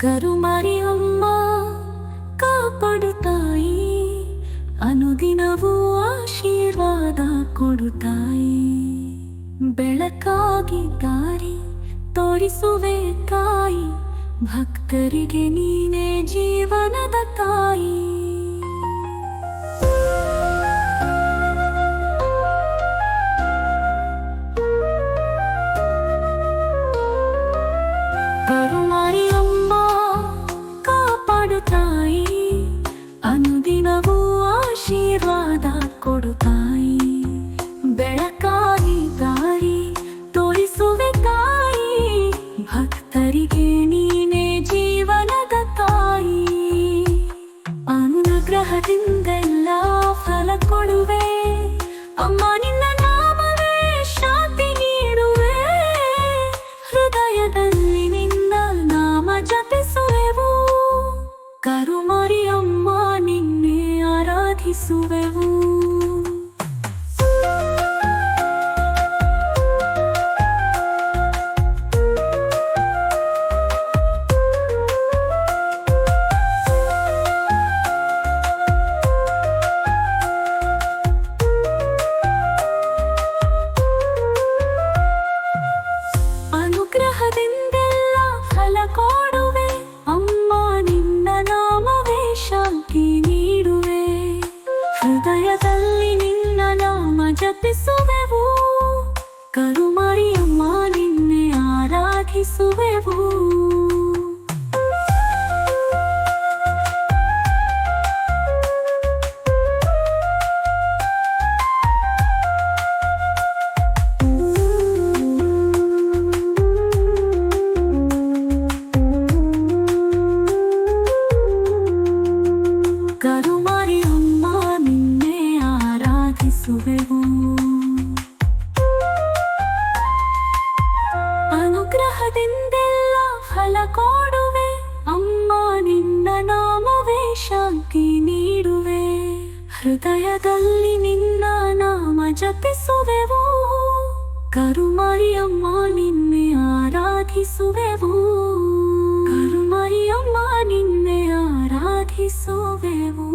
ಕರುಮರಿಯಮ್ಮ ಕಾಪಾಡುತ್ತಾಯಿ, ಅನುದಿನವೂ ಆಶೀರ್ವಾದ ಕೊಡುತ್ತಾಯಿ. ಬೆಳಕಾಗಿ ದಾರಿ ತೋರಿಸುವೆ ತಾಯಿ, ಭಕ್ತರಿಗೆ ನೀನೇ ಜೀವನದ ತಾಯಿ. ಕರುಮರಿಯಮ್ಮ ಕಾಪಾಡುತ್ತಾಯಿ, ಅನುದಿನವೂ ಆಶೀರ್ವಾದ ಕೊಡುತ್ತಾಯಿ. ಬೆಳಕಾಗಿ ದಾರಿ ತೋರಿಸುವೆ ತಾಯಿ, ಭಕ್ತರಿಗೆ ನೀನೇ ಜೀವನದ ತಾಯಿ. ಅನುಗ್ರಹದಿಂದೆಲ್ಲ ಫಲ ಕೊಡುವೆ ಅಮ್ಮ, ನಿನ್ನ ನಾಮವೇ ಶಾಂತಿ ನೀಡುವೆ. ಹೃದಯದಲ್ಲಿ ನಿನ್ನ ನಾಮ ಜಪಿಸುವೆವು, ಕರುಮರಿಯಮ್ಮ ನಿನ್ನೆ ಆರಾಧಿಸುವೆವು. ಅನುಗ್ರಹದಿಂದೆಲ್ಲ ಫಲ ಕೊಡುವೆ ಅಮ್ಮ, ನಿನ್ನ ನಾಮವೇ ಶಾಂತಿ ನೀಡುವೆ. ಹೃದಯದಲ್ಲಿ ನಿನ್ನ ನಾಮ ಜಪಿಸುವೆವು, ಕರುಮರಿಯಮ್ಮ ನಿನ್ನೆ ಆರಾಧಿಸುವೆವು. ಕರುಮರಿಯಮ್ಮ ನಿನ್ನೆ ಆರಾಧಿಸುವೆವು. ಅನುಗ್ರಹದಿಂದೆಲ್ಲ ಫಲ ಕೊಡುವೆ ಅಮ್ಮ, ನಿನ್ನ ನಾಮವೇ ಶಾಂತಿ ನೀಡುವೆ. ಹೃದಯದಲ್ಲಿ ನಿನ್ನ ನಾಮ ಜಪಿಸುವೆವು, ಕರುಮರಿಯಮ್ಮ ನಿನ್ನೆ ಆರಾಧಿಸುವೆವು. ಕರುಮರಿಯಮ್ಮ ನಿನ್ನೆ ಆರಾಧಿಸುವೆವು.